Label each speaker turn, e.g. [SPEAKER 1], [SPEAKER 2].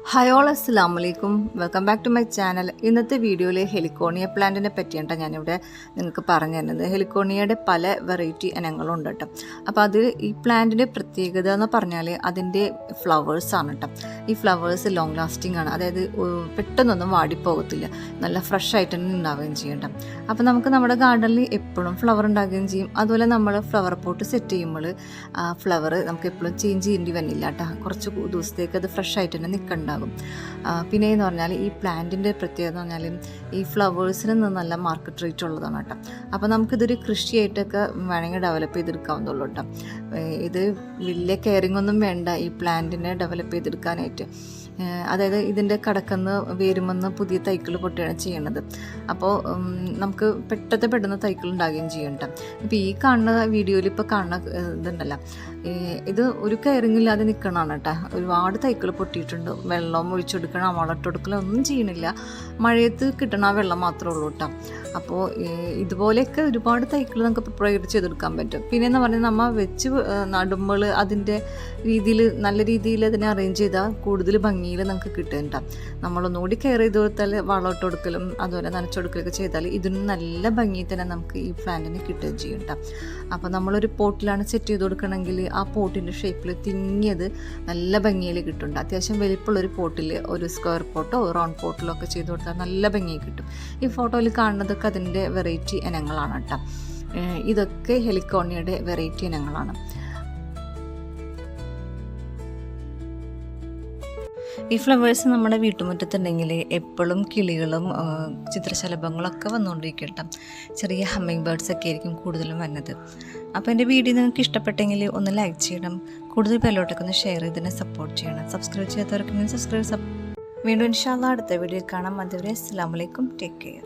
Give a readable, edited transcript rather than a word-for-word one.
[SPEAKER 1] Hi all, അസ്സലാമു അലൈക്കും. Welcome back to my channel. ഇന്നത്തെ വീഡിയോയിൽ ഹെലിക്കോണിയ പ്ലാന്റിനെ പറ്റിയാണ് ഞാനിവിടെ നിങ്ങൾക്ക് പറഞ്ഞു തരുന്നത്. ഹെലിക്കോണിയയുടെ പല വെറൈറ്റി ഇനങ്ങളും ഉണ്ട് കേട്ടോ. അപ്പോൾ അത് ഈ പ്ലാന്റിൻ്റെ പ്രത്യേകത എന്ന് പറഞ്ഞാൽ അതിൻ്റെ ഫ്ലവേഴ്സാണ് കേട്ടോ. ഈ ഫ്ലവേഴ്സ് ലോങ് ലാസ്റ്റിംഗ് ആണ്, അതായത് പെട്ടെന്നൊന്നും വാടിപ്പോകത്തില്ല, നല്ല ഫ്രഷ് ആയിട്ട് തന്നെ ഉണ്ടാവുകയും ചെയ്യണം. അപ്പോൾ നമുക്ക് നമ്മുടെ ഗാർഡനിൽ എപ്പോഴും ഫ്ലവർ ഉണ്ടാകുകയും ചെയ്യും. അതുപോലെ നമ്മൾ ഫ്ലവർ പോട്ട് സെറ്റ് ചെയ്യുമ്പോൾ ഫ്ലവർ നമുക്ക് എപ്പോഴും ചേഞ്ച് ചെയ്യേണ്ടി വന്നില്ല കേട്ടോ. കുറച്ച് ദിവസത്തേക്ക് അത് ഫ്രഷ് ആയിട്ട് തന്നെ നിൽക്കണ്ടാകും. പിന്നെ എന്ന് പറഞ്ഞാൽ ഈ പ്ലാന്റിൻ്റെ പ്രത്യേകത എന്ന് പറഞ്ഞാൽ ഈ ഫ്ലവേഴ്സിന് നല്ല മാർക്കറ്റ് റേറ്റ് ഉള്ളതാണ് കേട്ടോ. അപ്പോൾ നമുക്കിതൊരു കൃഷിയായിട്ടൊക്കെ വേണമെങ്കിൽ ഡെവലപ്പ് ചെയ്തെടുക്കാവുന്നുള്ളൂ കേട്ടോ. ഇത് വലിയ കെയറിങ് ഒന്നും വേണ്ട ഈ പ്ലാന്റിനെ ഡെവലപ്പ് ചെയ്തെടുക്കാനായിട്ട്. അതായത് ഇതിൻ്റെ കടക്കുന്ന് വേരുമെന്ന് പുതിയ തൈകൾ പൊട്ടുകയാണ് ചെയ്യണത്. അപ്പോൾ നമുക്ക് പെട്ടെന്ന് തൈകൾ ഉണ്ടാകുകയും ചെയ്യണ്ട. ഇപ്പോൾ ഈ കാണുന്ന വീഡിയോയിൽ ഇപ്പോൾ കാണുന്ന ഇതുണ്ടല്ലോ, ഇത് ഒരു കെയറിങ് ഇല്ലാതെ നിൽക്കണതാണ് കേട്ടോ. ഒരുപാട് തൈകൾ പൊട്ടിയിട്ടുണ്ട്. വെള്ളം ഒഴിച്ചെടുക്കണം, വളമിട്ടെടുക്കണം, ഒന്നും ചെയ്യണില്ല. മഴയത്ത് കിട്ടണ ആ വെള്ളം മാത്രമേ ഉള്ളൂ കേട്ടോ. അപ്പോൾ ഇതുപോലെയൊക്കെ ഒരുപാട് തൈകൾ നമുക്ക് പ്രിപ്പയർ ചെയ്തെടുക്കാൻ പറ്റും. പിന്നെ എന്ന് പറഞ്ഞാൽ നമ്മൾ വെച്ച് നടുമ്പോൾ അതിൻ്റെ രീതിയിൽ നല്ല രീതിയിൽ അതിനെ അറേഞ്ച് ചെയ്താൽ കൂടുതൽ ഭംഗിയിൽ നമുക്ക് കിട്ടുന്നുണ്ടാവും. നമ്മളൊന്നുകൂടി കെയർ ചെയ്ത് കൊടുത്താൽ വളമിട്ട് കൊടുക്കലും അതുപോലെ നനച്ചെടുക്കലൊക്കെ ചെയ്താൽ ഇതിന് നല്ല ഭംഗി തന്നെ നമുക്ക് ഈ പ്ലാന്റിന് കിട്ടുകയും ചെയ്യുന്നുണ്ടാവും. അപ്പോൾ നമ്മളൊരു പോട്ടിലാണ് സെറ്റ് ചെയ്ത് കൊടുക്കണമെങ്കിൽ ആ പോട്ടിൻ്റെ ഷേപ്പിൽ തിങ്ങിയത് നല്ല ഭംഗിയിൽ കിട്ടുന്നുണ്ട്. അത്യാവശ്യം വലിപ്പമുള്ളൊരു പോട്ടിൽ ഒരു സ്ക്വയർ പോട്ടോ റൗണ്ട് പോട്ടിലോ ഒക്കെ ചെയ്ത് കൊടുത്താൽ നല്ല ഭംഗി കിട്ടും. ഈ ഫോട്ടോയിൽ കാണുന്നതൊക്കെ അതിൻ്റെ വെറൈറ്റി ഇനങ്ങളാണ് കേട്ടോ. ഇതൊക്കെ ഹെലിക്കോണിയയുടെ വെറൈറ്റി ഇനങ്ങളാണ്. ഈ ഫ്ലവേഴ്സ് നമ്മുടെ വീട്ടുമുറ്റത്തുണ്ടെങ്കിൽ എപ്പോഴും കിളികളും ചിത്രശലഭങ്ങളൊക്കെ വന്നുകൊണ്ടിരിക്കട്ടെ. ചെറിയ ഹമ്മിങ് ബേർഡ്സൊക്കെ ആയിരിക്കും കൂടുതലും വരുന്നത്. അപ്പോൾ എൻ്റെ വീഡിയോ നിങ്ങൾക്ക് ഇഷ്ടപ്പെട്ടെങ്കിൽ ഒന്ന് ലൈക്ക് ചെയ്യണം, കൂടുതൽ പേരിലോട്ടൊക്കെ ഒന്ന് ഷെയർ ചെയ്തതിനെ സപ്പോർട്ട് ചെയ്യണം. സബ്സ്ക്രൈബ് ചെയ്യാത്തവർക്ക് സബ്സ്ക്രൈബ്. വീണ്ടും ഇൻഷാ അല്ലാഹ് അടുത്ത വീഡിയോ കാണാം. അതുവരെ അസ്സലാമു അലൈക്കും. Take care.